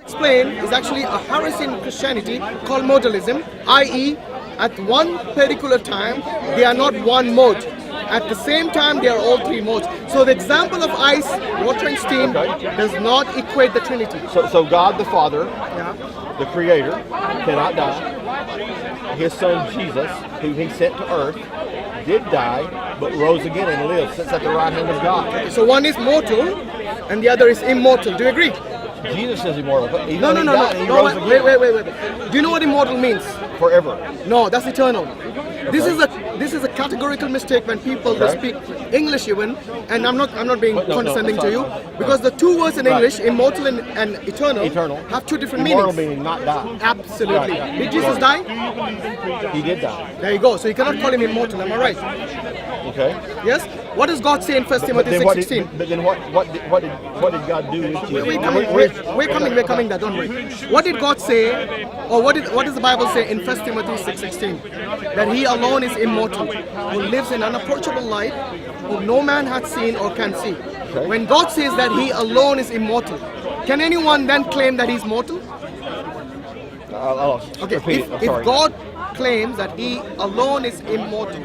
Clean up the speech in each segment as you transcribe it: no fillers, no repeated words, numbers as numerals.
explain is actually a heresy in Christianity called modalism, i.e., at one particular time they are not one mode. At the same time, they are all three modes. So the example of ice, water, and steam does not equate the Trinity. So God the Father, the Creator, cannot die. His Son Jesus, who He sent to earth, did die, but rose again and lives, sits at the right hand of God. So one is mortal, and the other is immortal. Do you agree? Jesus is immortal, but No, wait. Do you know what immortal means? Forever. No, that's eternal. This is a categorical mistake when people speak English even, and I'm not being condescending to you, because the two words in English, immortal and eternal, have two different Immortal meanings. meaning not die. Absolutely. Did Jesus die? He did die. There you go. So you cannot call him immortal. Am I right? Okay. Yes. What does God say in 1 Timothy 6:16? But then what did God do with Jesus? We're coming there, don't worry. What did God say, or what does the Bible say in 1 Timothy 6:16? That He alone is immortal, who lives in unapproachable light, whom no man hath seen or can see. Okay. When God says that He alone is immortal, can anyone then claim that He's mortal? Okay, if God claims that He alone is immortal,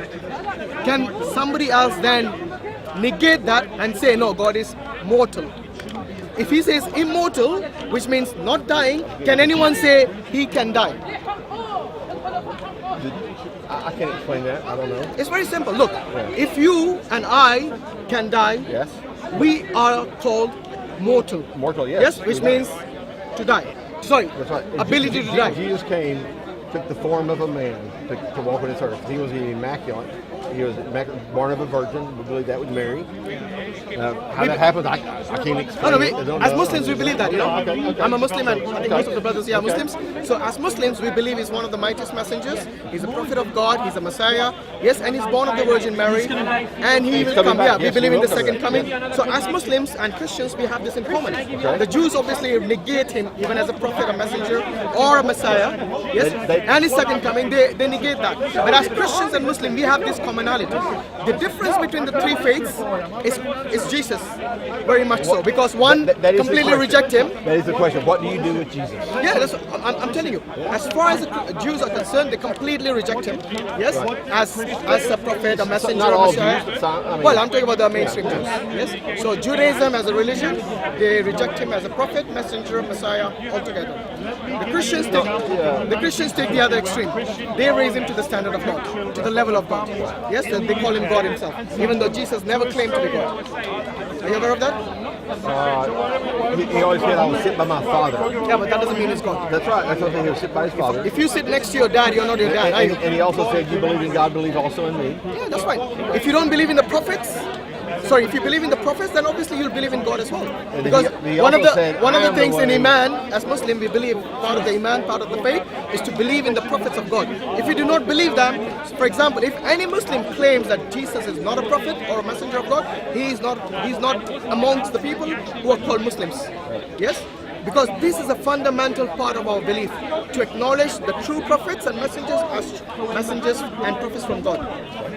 can somebody else then negate that and say, no, God is mortal? If He says immortal, which means not dying, can anyone say He can die? I can't explain that. I don't know. It's very simple. Look, if you and I can die, Yes. we are called mortal. Mortal, yes. Yes, which means to die. Sorry, That's right. ability to die. Jesus came, took the form of a man to walk on this earth. He was the immaculate. He was born of a virgin. We believe that with Mary. How that happens, I can't explain. As Muslims, we believe that, you know. Okay. I'm a Muslim, and I think most of the brothers here are Muslims. So as Muslims, we believe He's one of the mightiest messengers. He's a prophet of God. He's a Messiah. Yes, and He's born of the Virgin Mary. And He will come. Yeah, we believe in the second coming. So as Muslims and Christians, we have this in common. The Jews obviously negate Him even as a prophet, a messenger, or a Messiah. Yes, and His second coming, they negate that. But as Christians and Muslims, we have this commonality. The difference between the three faiths is Jesus, very much so, because one completely reject Him. That is the question. What do you do with Jesus? Yeah, that's what I'm telling you. As far as the Jews are concerned, they completely reject Him. Yes, as a prophet, a messenger, a Messiah. Well, I'm talking about the mainstream Jews. Yes, so Judaism as a religion, they reject Him as a prophet, messenger, Messiah altogether. The Christians take the other extreme. They raise Him to the standard of God, to the level of God. Yes, they call Him God Himself, even though Jesus never claimed to be God. Are you aware of that? He always said, I will sit by my Father. Yeah, but that doesn't mean He's God. That's right. That's what he will sit by His Father. If you sit next to your dad, you're not your dad. And He also said, you believe in God, believe also in me. Yeah, that's fine. If you don't believe in the prophets, if you believe in the prophets, then obviously you'll believe in God as well. Because one of the things in Iman, as Muslim, we believe part of the Iman, part of the faith, is to believe in the prophets of God. If you do not believe them, for example, if any Muslim claims that Jesus is not a prophet or a messenger of God, he's not amongst the people who are called Muslims. Yes? Because this is a fundamental part of our belief, to acknowledge the true prophets and messengers as messengers and prophets from God.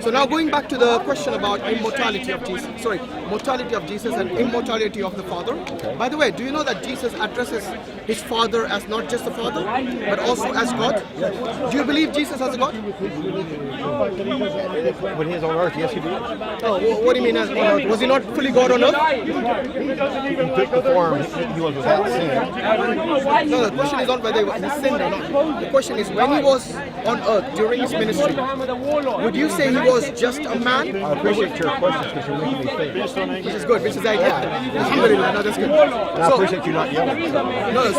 So now going back to the question about mortality of Jesus and immortality of the Father. By the way, do you know that Jesus addresses His Father as not just a Father, but also as God? Do you believe Jesus as a God? When He is on earth, yes, He did. Oh, what do you mean as on earth? Was He not fully God on earth? He took the form, He was without sin. No, the question is not whether He sinned or not. The question is, when He was on earth during His ministry, would you say He was just a man? I appreciate your questions because you're making me think. Which is good, which is Alhamdulillah, no, that's good. And I appreciate you not yelling. That's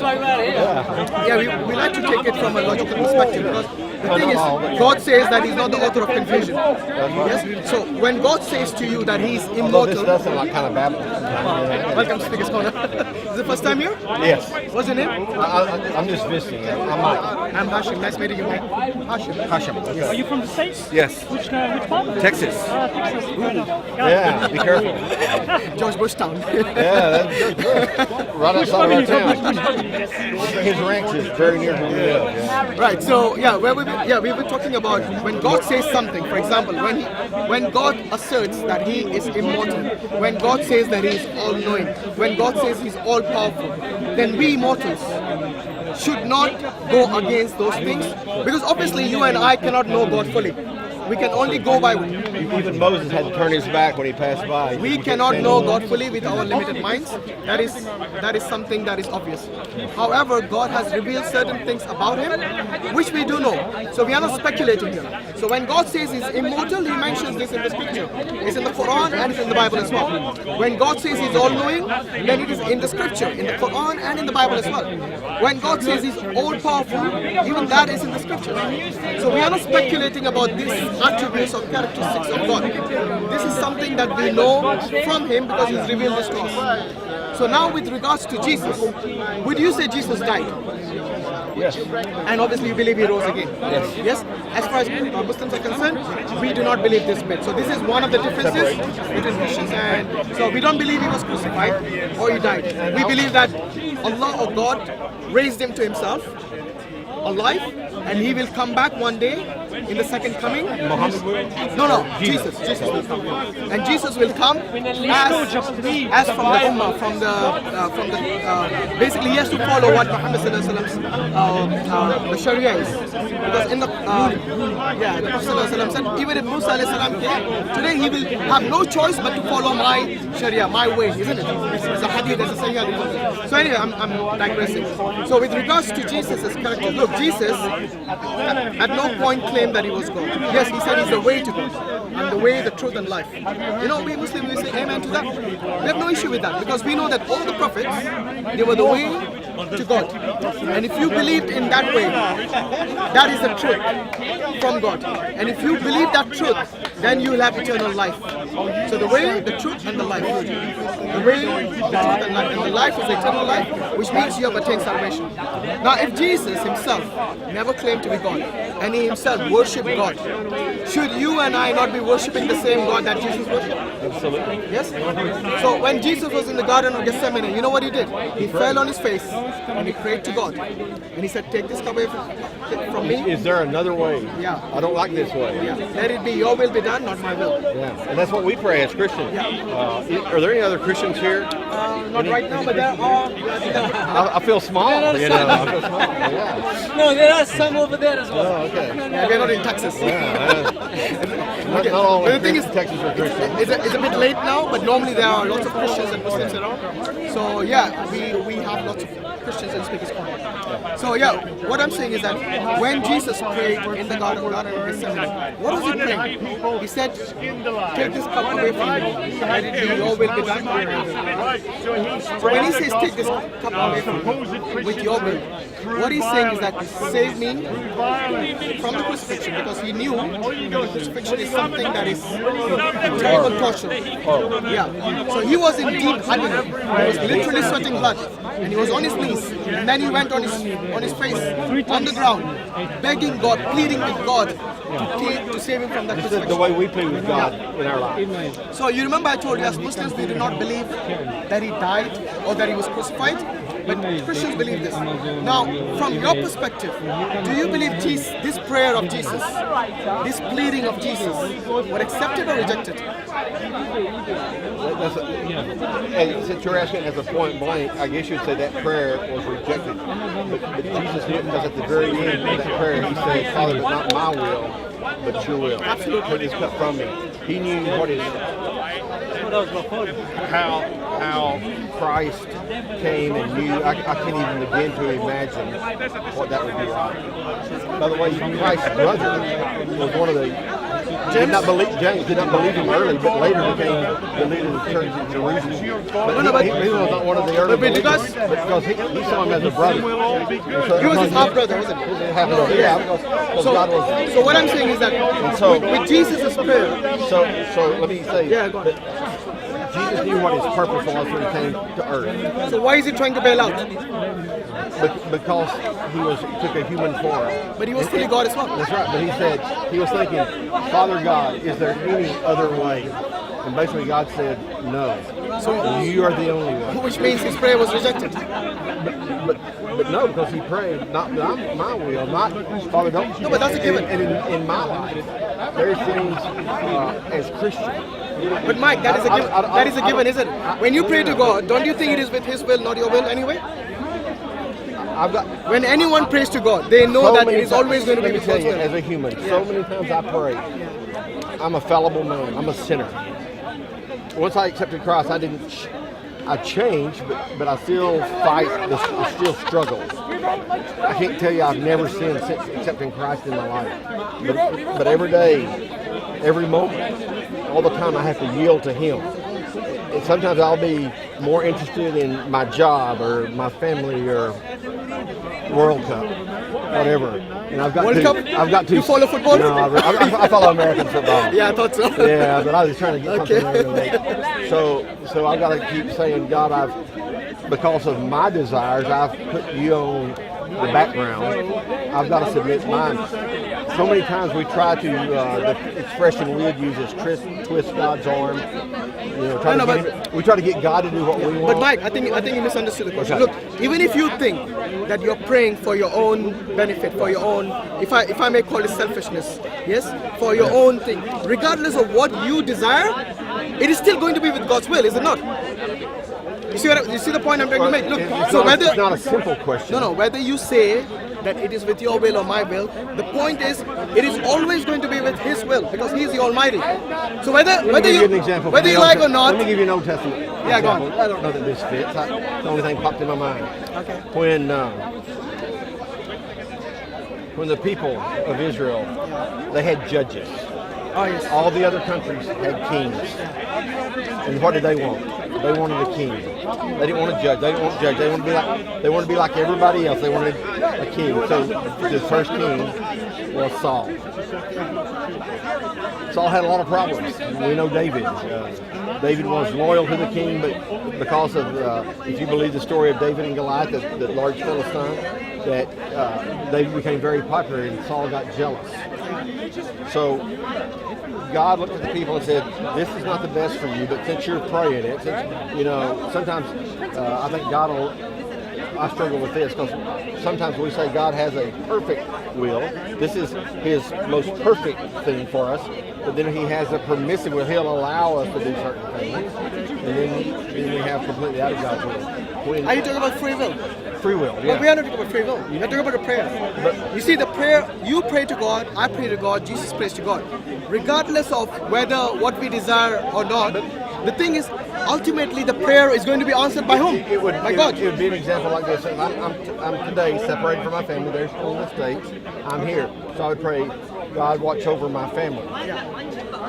why we're here. We like to take it from a logical perspective, because the thing is, God says that He's not the author of confusion. Yes? So when God says to you that He's immortal, this does sound like kind of Babylon. Welcome to Speaker's Corner. Is it the first time here? Yes. What's your name? I'm just visiting. I'm Mike. I'm Hashim. Nice meeting you, Mike. Hashim. Are you from the States? Yes. Which part? Texas. Texas. Yeah, be careful. George Bush Town. Yeah, that's right outside of our town. His ranch is very near where we live. Yeah. Right. So we've been talking about when God says something. For example, when God asserts that He is immortal, when God says that He is all-knowing, all-knowing, when God says He's all-powerful, then we mortals should not go against those things, because obviously you and I cannot know God fully. We can only go by. Even Moses had to turn his back when he passed by. We cannot know God fully with our limited minds. That is something that is obvious. However, God has revealed certain things about Him, which we do know. So we are not speculating here. So when God says He's immortal, He mentions this in the scripture. It's in the Quran and it's in the Bible as well. When God says He's all-knowing, then it is in the scripture, in the Quran and in the Bible as well. When God says He's all-powerful, even that is in the scriptures. So we are not speculating about this attributes or characteristics of God. This is something that we know from Him because He's revealed this to us. So now with regards to Jesus, would you say Jesus died? Yes. And obviously you believe He rose again? Yes. Yes? As far as Muslims are concerned, we do not believe this bit. So this is one of the differences between Christians and... So we don't believe He was crucified or He died. We believe that Allah or God raised Him to Himself, alive, and He will come back one day in the second coming. No, Jesus will come. And Jesus will come as from the Ummah, from the basically he has to follow what Muhammad the Sharia is. Because in the the Prophet said, even if Musa came, today he will have no choice but to follow my Sharia, my way, isn't it? It's a hadith, it's a Sahih. So anyway, I'm digressing. So with regards to Jesus' character, look, Jesus at no point claimed that He was God. Yes, He said He's the way to God, and the way, the truth, and life. You know, we Muslims, we say amen to that. We have no issue with that, because we know that all the prophets, they were the way to God. And if you believed in that way, that is the truth from God. And if you believe that truth, then you will have eternal life. So the way, the truth, and the life. The way, the truth, and life. And the life is eternal life, which means you have attained salvation. Now, if Jesus Himself never claimed to be God, and He Himself worshipped God, should you and I not be worshipping the same God that Jesus worshipped? Absolutely. Yes? So when Jesus was in the Garden of Gethsemane, you know what He did? He fell on His face and He prayed to God. And He said, take this cup away from me. Is there another way? Yeah. I don't like this way. Yeah. Let it be your will be done, not my will. Yeah. And that's what we pray as Christians. Yeah. Are there any other Christians here? Not right now, but there are. I feel small. You know, I feel small. Yeah. No, there are some over there as well. Oh, okay. Yeah, we're not in Texas. Not all But the thing is, Texas are Christians. it's a bit late now, but normally there are lots of Christians and Muslims around. So yeah, we have lots of Christians and speakers on. So yeah, what I'm saying is that when Jesus prayed in the Garden of Gethsemane, what was He praying? He said, take this cup away from me, let it be your will be done. So when He says take this cup away from me with your will, what He's saying is that save me from the crucifixion, because He knew the crucifixion is something that is terrible torture. Yeah. So He was in deep agony. He was literally sweating blood, and He was on His knees, and then He went on his face on the ground, begging God, pleading with God to save Him from that crucifixion. The way we plead with God in our lives. So you remember I told you, as Muslims, we do not believe that He died or that He was crucified, but Christians believe this. Now, from your perspective, do you believe this prayer of Jesus, this pleading of Jesus, were accepted or rejected? Since you're asking as a point blank, I guess you'd say that prayer was rejected. But Jesus did, because at the very end of that prayer, He said, Father, it's not my will, but your will. Absolutely. Take this cup from me. He knew how Christ came and knew. I can't even begin to imagine what that would be like. By the way, Christ's brother was one of the James did not believe Him early, but later became the leader of the church in Jerusalem. But he was not one of the early believers, because he saw Him as a brother. He was his half brother, wasn't he? Yeah, because God was. So what I'm saying is that with Jesus' prayer. So let me say. Yeah, go on. Jesus knew what His purpose was when He came to earth. So why is He trying to bail out? Because He took a human form. But He was fully God as well. That's right. But He said, He was thinking, Father God, is there any other way? And basically God said, no. So you are the only one. Which means His prayer was rejected. But no, because He prayed, not my will, not Father, don't. No, but that's a given. And in my life, there's things as Christians But Mike, that is a given. That is a given, isn't it? When you pray to God, don't you think it is with His will, not your will, anyway? When anyone prays to God, they know that it is always going to be with God's will. As a human, so many times I pray. I'm a fallible man. I'm a sinner. Once I accepted Christ, I changed, but I still fight. I still struggle. I can't tell you I've never sinned since accepting Christ in my life. But every day, every moment, all the time, I have to yield to Him. And sometimes I'll be more interested in my job or my family or World Cup, whatever. And I've got to. You follow football? No, I follow American football. Yeah, I thought so. Yeah, but I was trying to get something out of it. So I've got to keep saying, God, because of my desires, I've put you on the background. I've got to submit mine. So many times we try to, the expression we would use is twist God's arm. We try to get God to do what we want. But Mike, I think you misunderstood the question. Look, even if you think that you're praying for your own benefit, for your own, if I may call it selfishness, yes, for your own thing, regardless of what you desire, it is still going to be with God's will, is it not? You see the point I'm trying to make? Look, it's not a simple question. No, whether you say that it is with your will or my will, the point is it is always going to be with His will because He is the Almighty. So whether you like or not. Let me give you an Old Testament example. Yeah, go on. I don't know that this fits. The only thing popped in my mind. Okay. When the people of Israel, they had judges. Oh, yes. All the other countries had kings. And what did they want? They wanted a king. They didn't want a judge. They didn't want a judge. They wanted to be like everybody else. They wanted a king. So the first king was Saul. Saul had a lot of problems. We know David. David was loyal to the king, but because of, if you believe the story of David and Goliath, the large Philistine, that David became very popular and Saul got jealous. So God looked at the people and said, this is not the best for you, but since you're praying it, sometimes I think I struggle with this because sometimes we say God has a perfect will. This is His most perfect thing for us, but then He has a permissive will. He'll allow us to do certain things, and then we have completely out of God's will. Are you talking about free will? Free will, yeah. But we are not talking about free will. We're talking about a prayer. But you see, the prayer, you pray to God, I pray to God, Jesus prays to God. Regardless of what we desire or not, the thing is, ultimately the prayer is going to be answered by whom? By God. It would be an example like this. I'm today separated from my family. They're still in the States. I'm here. So I would pray, God, watch over my family. Yeah.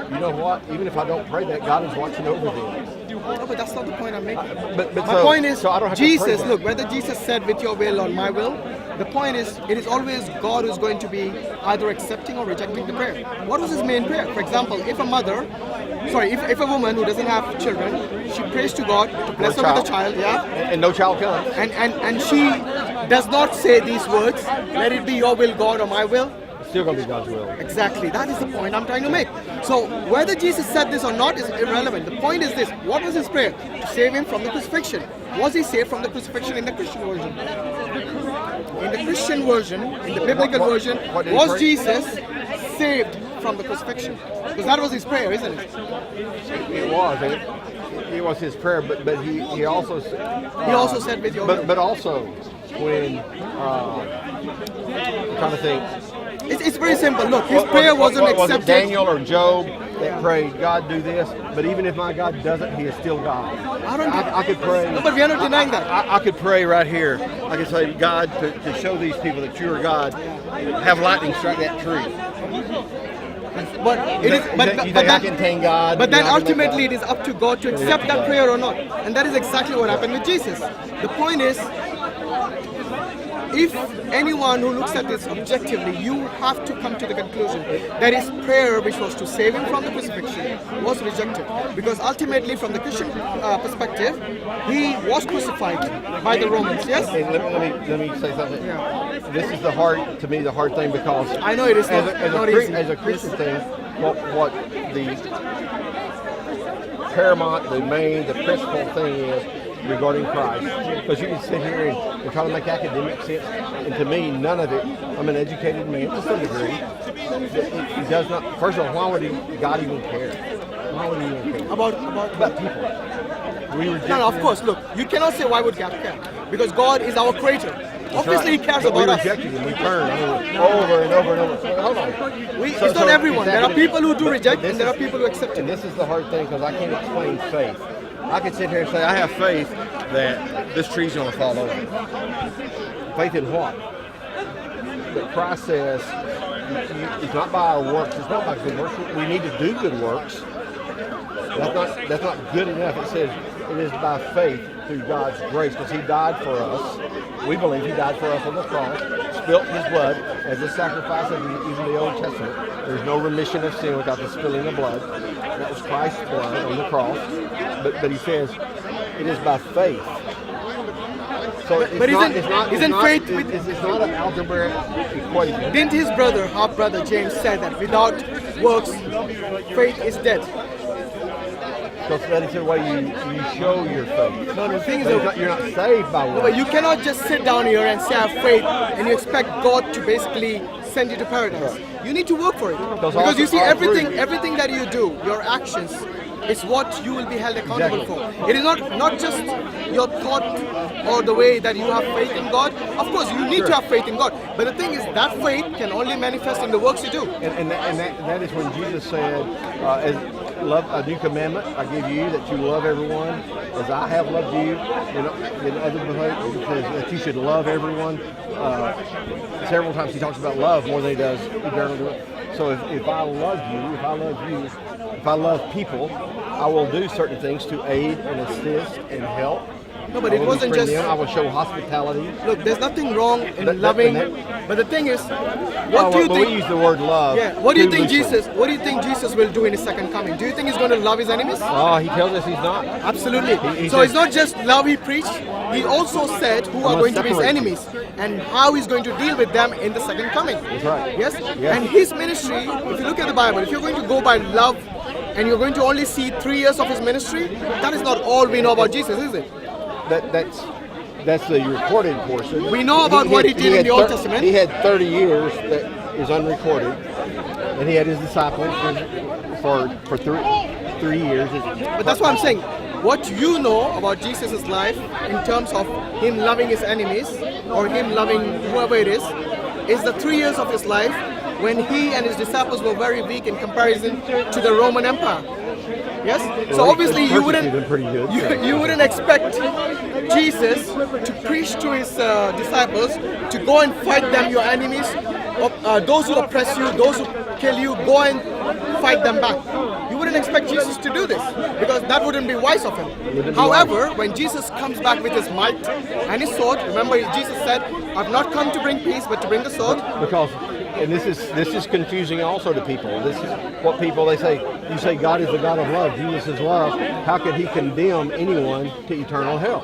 You know what? Even if I don't pray that, God is watching over them. No, but that's not the point I'm making. My point is, I don't have Jesus, to pray look, whether Jesus said with your will or my will, the point is, it is always God who's going to be either accepting or rejecting the prayer. What was His main prayer? For example, if a woman who doesn't have children, she prays to God to bless her with a child, yeah? And no child comes. And she does not say these words, let it be your will, God, or my will. Still going to be God's will. Exactly. That is the point I'm trying to make. So whether Jesus said this or not is irrelevant. The point is this. What was His prayer? To save Him from the crucifixion. Was He saved from the crucifixion in the Christian version? In the Christian version, in the biblical version, was Jesus saved from the crucifixion? Because that was His prayer, isn't it? It was. It was His prayer, but he also said with your will. But also when I'm trying to think. It's very simple. Look, His prayer wasn't accepted. Was it Daniel or Job that prayed, God, do this? But even if my God doesn't, He is still God. I could pray. No, but we are not denying that. I could pray right here. I could say, God, to show these people that you are God, have lightning strike that tree. But I can thank God. But then ultimately it is up to God to accept that prayer or not. And that is exactly what happened with Jesus. The point is, if anyone who looks at this objectively, you have to come to the conclusion that His prayer, which was to save Him from the crucifixion, was rejected. Because ultimately, from the Christian perspective, He was crucified by the Romans, yes? Hey, let me say something. Yeah. This is the hard thing because I know it is not easy. As a Christian thing, what the paramount, the principal thing is regarding Christ, because you can sit here and try to make academic sense, and to me, none of it. I'm an educated man to some degree. It does not. First of all, why would God even care? Why would he even care? About people. We reject no, of him. course. Look, you cannot say why would God care? Because God is our creator. Obviously, He cares But about we us. rejected him. We turned over and over and over. Hold on. It's not everyone. There are people who do reject, and there are people who accept And it. this is the hard thing because I can't explain faith. I could sit here and say I have faith that this tree's going to fall over. Faith in what? But Christ says it's not by our works. It's not by good works. We need to do good works. That's not good enough. It says it is by faith through God's grace because He died for us. We believe He died for us on the cross, spilt His blood as a sacrifice of using the Old Testament. There's no remission of sin without the spilling of blood. That was Christ's blood on the cross. But He says it is by faith. So isn't faith it's not an algebraic equation. Didn't his brother, half-brother James, said that without works, faith is dead? Because that is the way you show your faith. No, the thing is But you're not saved by but works. you cannot just sit down here and say I have faith and you expect God to basically send you to paradise. You need to work for it. Because you see everything that you do, your actions, is what you will be held accountable for. It is not just your thought or the way that you have faith in God. Of course, you need to have faith in God. But the thing is that faith can only manifest in the works you do. And that is when Jesus said, "Love a new commandment I give you, that you love everyone as I have loved you." In other places, it says that you should love everyone. Several times He talks about love more than He does eternal. So if I love you, if I love people, I will do certain things to aid and assist and help. No, but it wasn't just. I will show hospitality. Look, there's nothing wrong in loving. But the thing is, what do you think? We use the word love. Yeah. What do you think loosely. What do you think Jesus will do in His second coming? Do you think He's going to love His enemies? Oh, He tells us He's not. Absolutely. He So says- it's not just love He preached. He also said who are going to be His separate enemies and how He's going to deal with them in the second coming. That's right. Yes? Yes. And His ministry, if you look at the Bible, if you're going to go by love and you're going to only see 3 years of His ministry, that is not all we know about Jesus, is it? That's the recorded portion. We know about what He did in the Old Testament. He had 30 years that is unrecorded, and He had His disciples for 3 years. But that's what I'm saying. What you know about Jesus' life in terms of Him loving His enemies or Him loving whoever it is the 3 years of His life when He and His disciples were very weak in comparison to the Roman Empire. Yes? So obviously you wouldn't expect Jesus to preach to His disciples to go and fight them, your enemies, those who oppress you, those who kill you, go and fight them back. You wouldn't expect Jesus to do this because that wouldn't be wise of Him. However, when Jesus comes back with His might and His sword, remember Jesus said, "I've not come to bring peace but to bring the sword." Because, and this is confusing also to people. This is what people, they say, you say God is the God of love, Jesus is love. How could He condemn anyone to eternal hell?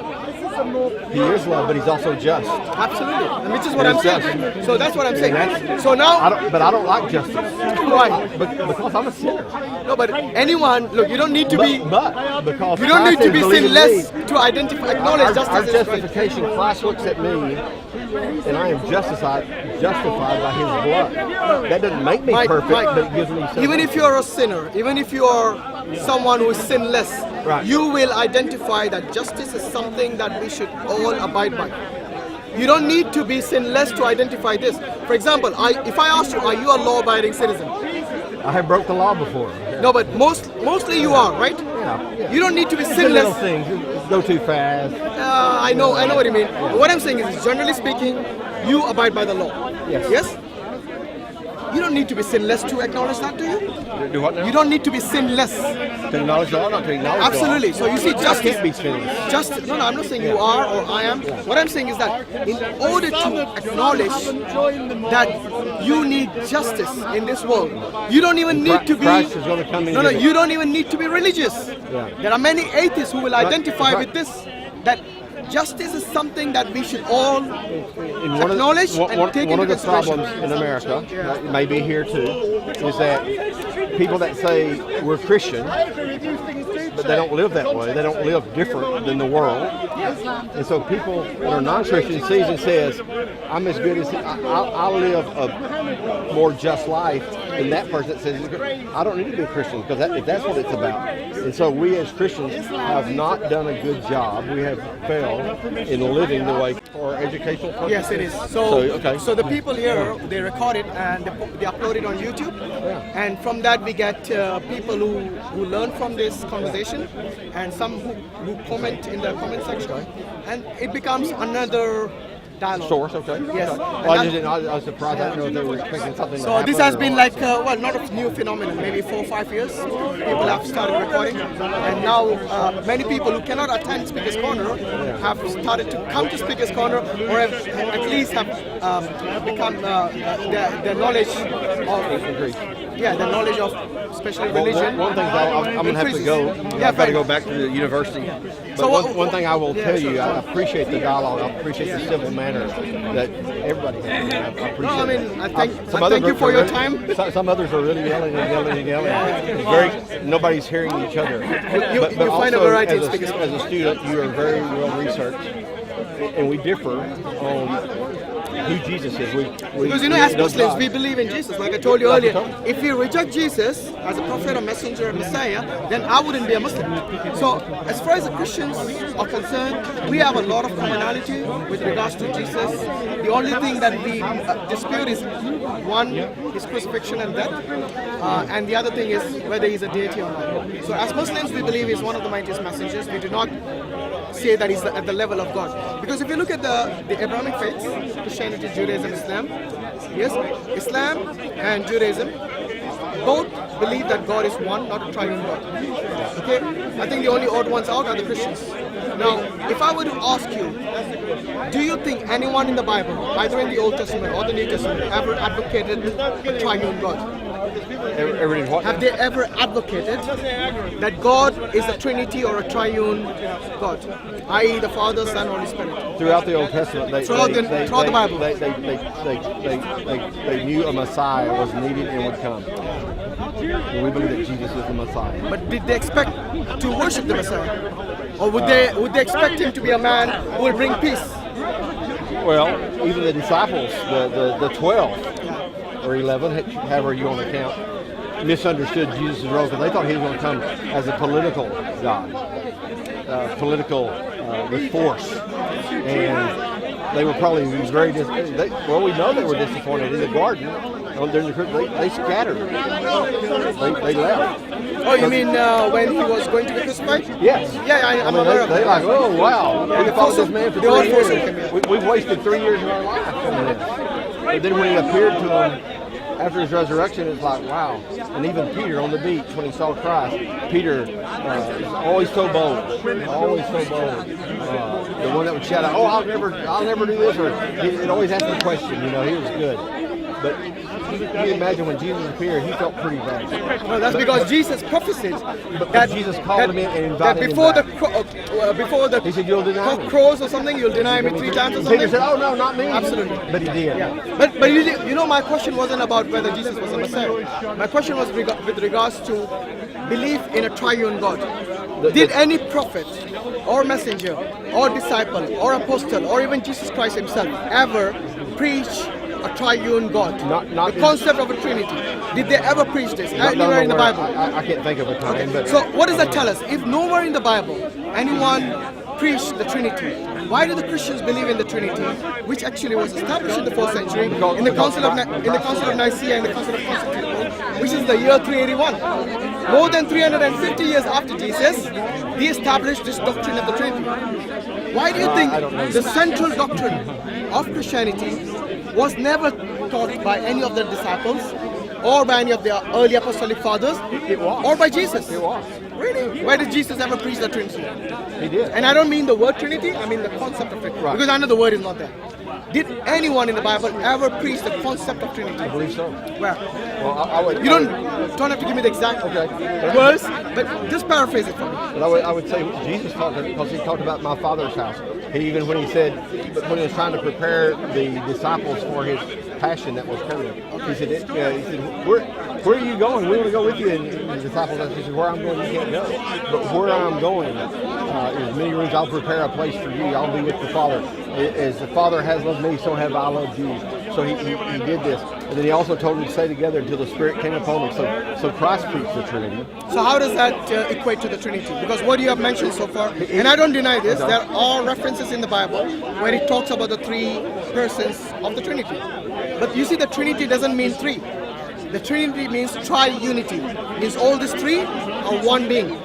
He is love, but He's also just. Absolutely, and which is what I'm saying. So that's what I'm saying. So now, I don't like justice. Why? Because I'm a sinner. No, but anyone, look, you don't need to be. But because You don't Christ need to is be believing sinless me, to identify, acknowledge our justice. justification, Christ looks at me, and I am justified by His blood. That doesn't make me perfect, but it gives me something. Even if you're a sinner, even if you are someone who is sinless, Right. you will identify that justice is something that we should all abide by. You don't need to be sinless to identify this. For example, if I ask you, are you a law-abiding citizen? I have broke the law before. No, but mostly you are, right? Yeah. You don't need to be The little sinless. things go too fast. I know what you mean. But what I'm saying is, generally speaking, you abide by the law. Yes. You don't need to be sinless to acknowledge that, do you? Do what now? You don't need to be sinless. To acknowledge the law, not to acknowledge Absolutely. the So law. you see, I justice. can't be sinless. No, I'm not saying you are or I am. What I'm saying is that in order to acknowledge that you need justice in this world, you don't even need to be. Christ is going to come in. No, you don't even need to be religious. Yeah. There are many atheists who will identify right. with this. That justice is something that we should all acknowledge and take one into of the consideration. problems in America, maybe here too, is that people that say we're Christian, but they don't live that way. They don't live different than the world. And so people that are non-Christian sees and says, I'm as good as I live a more just life than that person that says, I don't need to be a Christian, because if that's what it's about. And so we as Christians have not done a good job. We have failed in living the way for educational purposes. Yes, it is. So the people here, they record it and they upload it on YouTube. Yeah. And from that we get people who learn from this conversation, and some who comment in the comment section. And it becomes another dialogue. Source, okay. Yes. Okay. Well, I was surprised. I didn't know if they were expecting something to So happen. this has been like, not a new phenomenon, maybe 4 or 5 years. People have started recording. And now many people who cannot attend Speaker's Corner have started to come to Speaker's Corner, or have, at least have become their knowledge of... Yeah, the knowledge of especially religion. One thing I'm going to have to go. I've got to go back to the university. But so one thing I will tell you, I appreciate the dialogue. I appreciate the civil manner that everybody has. I appreciate no, I mean, it. I thank you for your time. Some others are really yelling and yelling and yelling. It's nobody's hearing each other. You find a variety of speakers. As a student, you are very well researched, and we differ on who Jesus is. Because as Muslims, we believe in Jesus. Like I told you earlier, if we reject Jesus as a prophet, a messenger, a Messiah, then I wouldn't be a Muslim. So as far as the Christians are concerned, we have a lot of commonality with regards to Jesus. The only thing that we dispute is one, his crucifixion and death, and the other thing is whether he's a deity or not. So as Muslims, we believe he's one of the mightiest messengers. We do not say that he's at the level of God. Because if you look at the Abrahamic faiths, Christianity, Judaism, Islam, yes, Islam and Judaism both believe that God is one, not a triune God. Okay, I think the only odd ones out are the Christians. Now, if I were to ask you, do you think anyone in the Bible, either in the Old Testament or the New Testament, ever advocated a triune God? Have they ever advocated that God is a Trinity or a triune God, i.e. the Father, Son, Holy Spirit? Throughout the Old Testament, throughout the Bible, they knew a Messiah was needed and would come. And we believe that Jesus is the Messiah. But did they expect to worship the Messiah, or would they expect him to be a man who will bring peace? Well, even the disciples, the 12. Or 11, however you want to count, misunderstood Jesus' role, because they thought he was going to come as a political God, with force, and they were probably very disappointed. Well, we know they were disappointed in the garden. They scattered. They left. Oh, you mean when he was going to be crucified? Yes. Yeah, I'm aware of that. They're like, oh wow, we followed this man for 3 years. We've wasted 3 years of our life. But then when he appeared to them after his resurrection, it's like, wow. And even Peter on the beach, when he saw Christ, Peter is always so bold, the one that would shout out, oh, I'll never do this, or it always asked the question, he was good. But you imagine when Jesus appeared, he felt pretty bad. Well, that's because Jesus prophesied that Jesus called him in and invited him back. Before the he said, you'll deny cock crows or something, you'll deny me 3 times or something. Peter said, oh no, not me. Absolutely. But he did. Yeah. But my question wasn't about whether Jesus was a Messiah. My question was with regards to belief in a triune God. Did any prophet or messenger or disciple or apostle or even Jesus Christ himself ever preach a triune God? Not the concept of a Trinity. Did they ever preach this? Anywhere in the Bible? I can't think of a time. Okay. But so what does that tell us? If nowhere in the Bible anyone preached the Trinity, why do the Christians believe in the Trinity, which actually was established in the 4th century in the Council of Nicaea and the Council of Constantinople, which is the year 381? More than 350 years after Jesus, they established this doctrine of the Trinity. Why do you think the central doctrine of Christianity was never taught by any of the disciples or by any of the early apostolic fathers? It was. Or by Jesus? It was. Really? Why did Jesus ever preach the Trinity? He did. And I don't mean the word Trinity, I mean the concept of it. Right. Because I know the word is not there. Did anyone in the Bible ever preach the concept of Trinity? I believe so. Where? Well, you don't have to give me the exact verse, but just paraphrase it for me. But I would say Jesus talked, because he talked about my Father's house. Even when he said, when he was trying to prepare the disciples for his passion that was coming, he said, where are you going? We want to go with you. And the disciples asked, he said, where I'm going, you can't go. But where I'm going is many rooms. I'll prepare a place for you. I'll be with the Father. As the Father has loved me, so have I loved you. So he did this. And then he also told them to stay together until the Spirit came upon them. So Christ preached the Trinity. So how does that equate to the Trinity? Because what you have mentioned so far, and I don't deny this, there are references in the Bible where it talks about the three persons of the Trinity. But you see, the Trinity doesn't mean three. The Trinity means triunity. It means all these three are one being.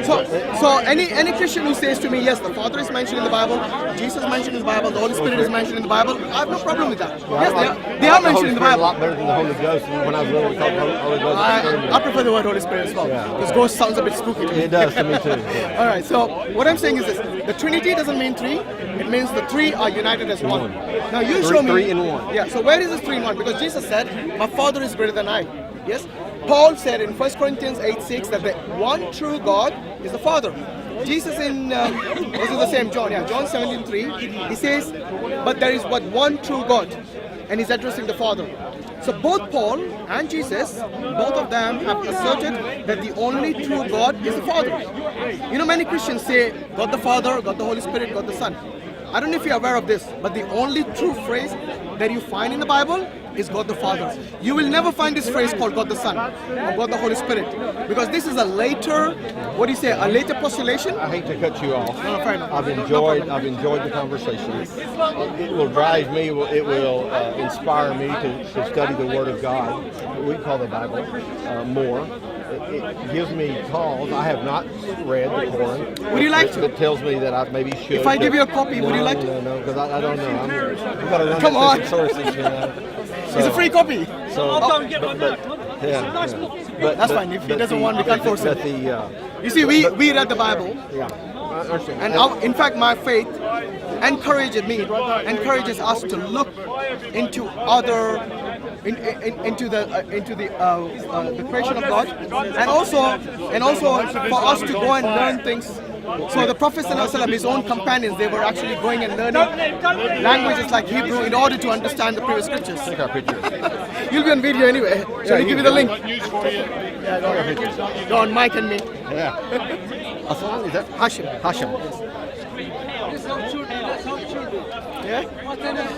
So any Christian who says to me, yes, the Father is mentioned in the Bible, Jesus is mentioned in the Bible, the Holy Spirit is mentioned in the Bible, I have no problem with that. Yes, they are mentioned in the Bible. A lot better than the Holy Ghost. When I was little, we called Holy Ghost. I prefer the word Holy Spirit as well, because ghost sounds a bit spooky to me. It does to me too. All right, so what I'm saying is this: the Trinity doesn't mean three; it means the three are united as one. Now you show me. 3 in 1. Yeah. So where is this 3 in 1? Because Jesus said, "My Father is greater than I." Yes. Paul said in 1 Corinthians 8:6 that the one true God is the Father. Jesus in this is the same John, John 17:3. He says, "But there is but one true God," and he's addressing the Father. So both Paul and Jesus, both of them have asserted that the only true God is the Father. You know, many Christians say God the Father, God the Holy Spirit, God the Son. I don't know if you're aware of this, but the only true phrase that you find in the Bible is God the Father. You will never find this phrase called God the Son or God the Holy Spirit, because this is a later, what do you say, a later postulation? I hate to cut you off. No, fair enough. I've enjoyed the conversation. It will drive me. It will inspire me to study the Word of God, what we call the Bible, more. It gives me cause. I have not read the Quran. Would you like to? It tells me that I maybe should. If I give you a copy, would you like to? No, because I don't know. We've got to run Come on. sources, you know. It's a free copy. So, I'll come get my book. That's fine. If he doesn't want, we can't force it. You see, we read the Bible. Yeah. I understand. And in fact, my faith encourages us to look into into the creation of God, and also for us to go and learn things. So the Prophet ﷺ, his own companions, they were actually going and learning languages like Hebrew in order to understand the previous scriptures. Take our pictures. You'll be on video anyway. Shall we give you the link? Yeah, go ahead. Go on, Mike and me. Yeah. Aslan, is that Hashim. Hashim? Yeah?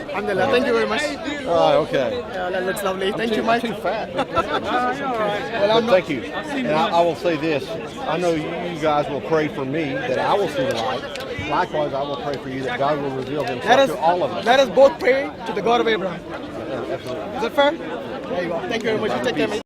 Alhamdulillah, thank you very much. Oh, okay. Yeah, that looks lovely. Thank you, Mike. I'm too fat. Well, I'm not. Thank you. And I will say this. I know you guys will pray for me that I will see the light. Likewise, I will pray for you that God will reveal himself to all of us. Let us both pray to the God of Abraham. Absolutely. Is that fair? There you go. Thank you very much. You take care, mate.